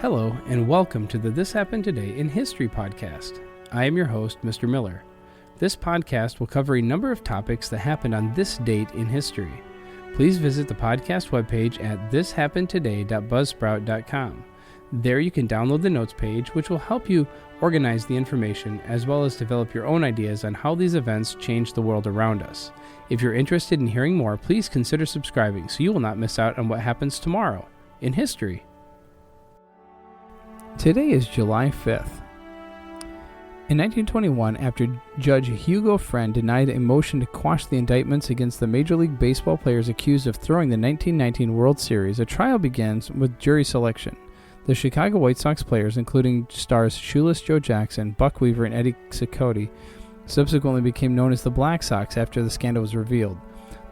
Hello, and welcome to the This Happened Today in History podcast. I am your host, Mr. Miller. This podcast will cover a number of topics that happened on this date in history. Please visit the podcast webpage at thishappenedtoday.buzzsprout.com. There you can download the notes page, which will help you organize the information as well as develop your own ideas on how these events change the world around us. If you're interested in hearing more, please consider subscribing so you will not miss out on what happens tomorrow in history. Today is July 5th. In 1921, after Judge Hugo Friend denied a motion to quash the indictments against the Major League Baseball players accused of throwing the 1919 World Series, a trial begins with jury selection. The Chicago White Sox players, including stars Shoeless Joe Jackson, Buck Weaver, and Eddie Cicotte, subsequently became known as the Black Sox after the scandal was revealed.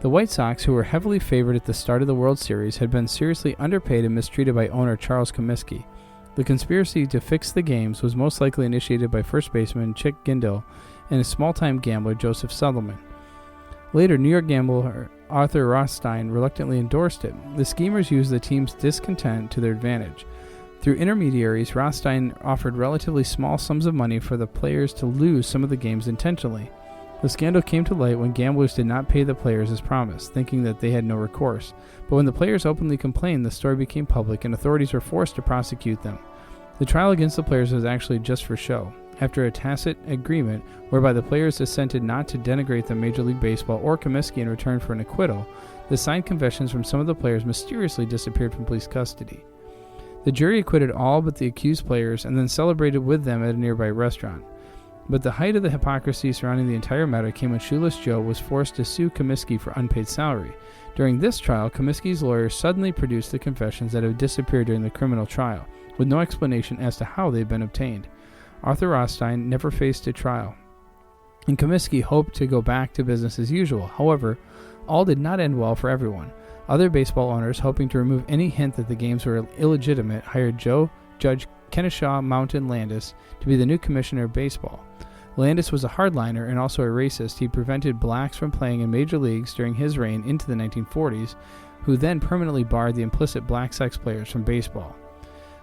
The White Sox, who were heavily favored at the start of the World Series, had been seriously underpaid and mistreated by owner Charles Comiskey. The conspiracy to fix the games was most likely initiated by first baseman Chick Gindel and a small-time gambler Joseph Sutherland. Later, New York gambler Arthur Rothstein reluctantly endorsed it. The schemers used the team's discontent to their advantage. Through intermediaries, Rothstein offered relatively small sums of money for the players to lose some of the games intentionally. The scandal came to light when gamblers did not pay the players as promised, thinking that they had no recourse. But when the players openly complained, the story became public and authorities were forced to prosecute them. The trial against the players was actually just for show. After a tacit agreement whereby the players assented not to denigrate the Major League Baseball or Comiskey in return for an acquittal, the signed confessions from some of the players mysteriously disappeared from police custody. The jury acquitted all but the accused players and then celebrated with them at a nearby restaurant. But the height of the hypocrisy surrounding the entire matter came when Shoeless Joe was forced to sue Comiskey for unpaid salary. During this trial, Comiskey's lawyers suddenly produced the confessions that had disappeared during the criminal trial, with no explanation as to how they had been obtained. Arthur Rothstein never faced a trial, and Comiskey hoped to go back to business as usual. However, all did not end well for everyone. Other baseball owners, hoping to remove any hint that the games were illegitimate, hired Judge Kennesaw Mountain Landis to be the new commissioner of baseball. Landis was a hardliner and also a racist. He prevented blacks from playing in major leagues during his reign into the 1940s, who then permanently barred the implicit black sex players from baseball.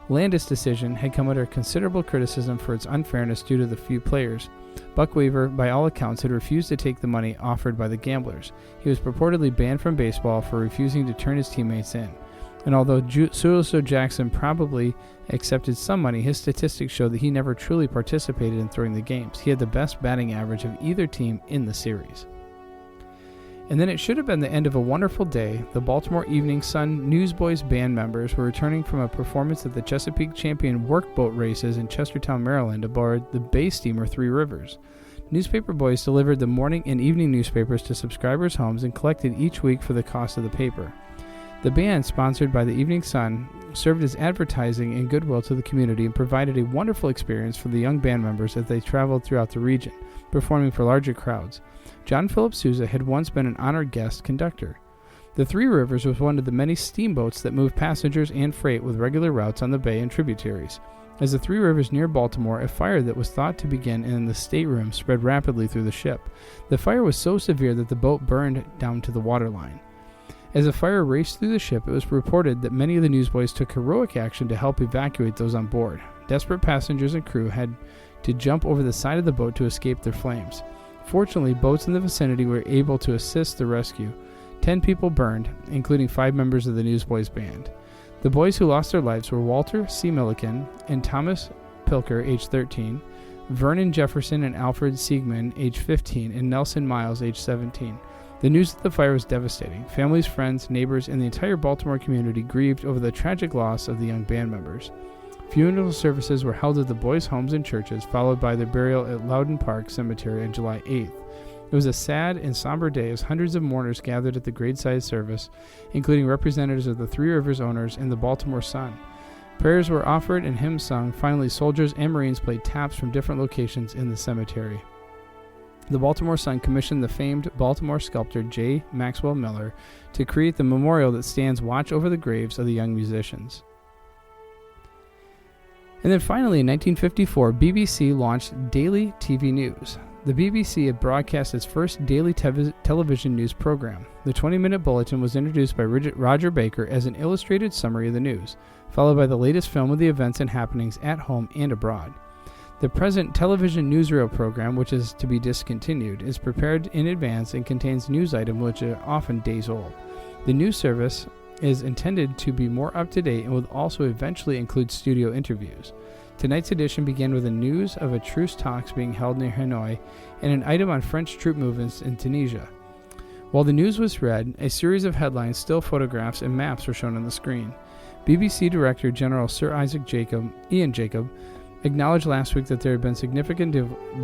Landis' decision had come under considerable criticism for its unfairness due to the few players. Buck Weaver, by all accounts, had refused to take the money offered by the gamblers. He was purportedly banned from baseball for refusing to turn his teammates in. And although Shoeless Joe Jackson probably accepted some money, his statistics show that he never truly participated in throwing the games. He had the best batting average of either team in the series. And then it should have been the end of a wonderful day. The Baltimore Evening Sun Newsboys band members were returning from a performance at the Chesapeake Champion workboat races in Chestertown, Maryland, aboard the bay steamer Three Rivers. Newspaper boys delivered the morning and evening newspapers to subscribers' homes and collected each week for the cost of the paper. The band, sponsored by the Evening Sun, served as advertising and goodwill to the community and provided a wonderful experience for the young band members as they traveled throughout the region, performing for larger crowds. John Philip Sousa had once been an honored guest conductor. The Three Rivers was one of the many steamboats that moved passengers and freight with regular routes on the bay and tributaries. As the Three Rivers neared Baltimore, a fire that was thought to begin in the stateroom spread rapidly through the ship. The fire was so severe that the boat burned down to the waterline. As the fire raced through the ship, it was reported that many of the newsboys took heroic action to help evacuate those on board. Desperate passengers and crew had to jump over the side of the boat to escape their flames. Fortunately, boats in the vicinity were able to assist the rescue. 10 people burned, including 5 members of the Newsboys Band. The boys who lost their lives were Walter C. Milliken and Thomas Pilker, age 13, Vernon Jefferson and Alfred Siegman, age 15, and Nelson Miles, age 17. The news of the fire was devastating. Families, friends, neighbors, and the entire Baltimore community grieved over the tragic loss of the young band members. Funeral services were held at the boys' homes and churches, followed by their burial at Loudon Park Cemetery on July 8th. It was a sad and somber day as hundreds of mourners gathered at the graveside service, including representatives of the Three Rivers owners and the Baltimore Sun. Prayers were offered and hymns sung. Finally, soldiers and Marines played taps from different locations in the cemetery. The Baltimore Sun commissioned the famed Baltimore sculptor J. Maxwell Miller to create the memorial that stands watch over the graves of the young musicians. And then finally, in 1954, BBC launched daily TV news. The BBC had broadcast its first daily television news program. The 20-minute bulletin was introduced by Roger Baker as an illustrated summary of the news, followed by the latest film of the events and happenings at home and abroad. The present television newsreel program, which is to be discontinued, is prepared in advance and contains news items which are often days old. The news service is intended to be more up-to-date and will also eventually include studio interviews. Tonight's edition began with the news of a truce talks being held near Hanoi and an item on French troop movements in Tunisia. While the news was read, a series of headlines, still photographs, and maps were shown on the screen. BBC Director General Sir Ian Jacob, acknowledged last week that there had been significant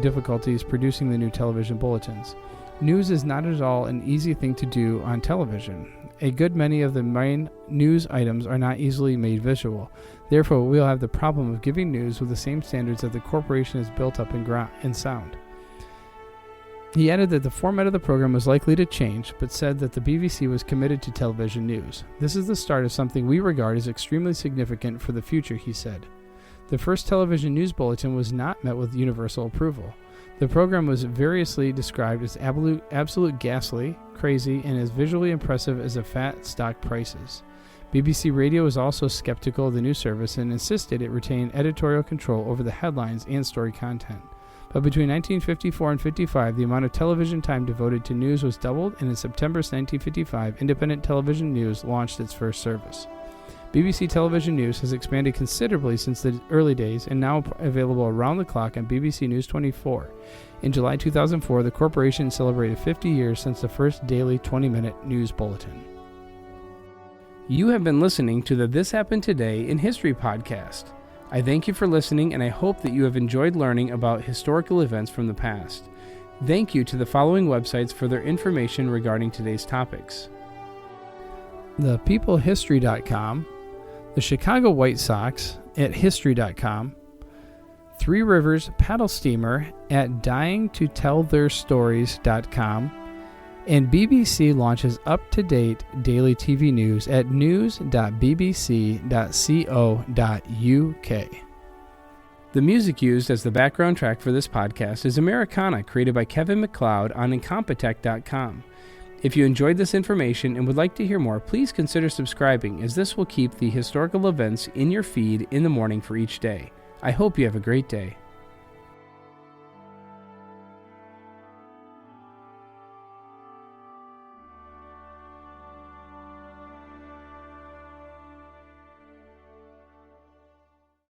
difficulties producing the new television bulletins. News is not at all an easy thing to do on television. A good many of the main news items are not easily made visual. Therefore, we'll have the problem of giving news with the same standards that the corporation has built up in sound. He added that the format of the program was likely to change, but said that the BBC was committed to television news. This is the start of something we regard as extremely significant for the future, he said. The first television news bulletin was not met with universal approval. The program was variously described as absolute ghastly, crazy, and as visually impressive as the fat stock prices. BBC Radio was also skeptical of the news service and insisted it retain editorial control over the headlines and story content. But between 1954 and 55, the amount of television time devoted to news was doubled, and in September 1955, Independent Television News launched its first service. BBC Television News has expanded considerably since the early days and now available around the clock on BBC News 24. In July 2004, the corporation celebrated 50 years since the first daily 20-minute news bulletin. You have been listening to the This Happened Today in History podcast. I thank you for listening, and I hope that you have enjoyed learning about historical events from the past. Thank you to the following websites for their information regarding today's topics: thepeoplehistory.com, the Chicago White Sox at history.com, Three Rivers Paddle Steamer at dyingtotelltheirstories.com, and BBC launches up-to-date daily TV news at news.bbc.co.uk. The music used as the background track for this podcast is Americana, created by Kevin MacLeod on Incompetech.com. If you enjoyed this information and would like to hear more, please consider subscribing, as this will keep the historical events in your feed in the morning for each day. I hope you have a great day.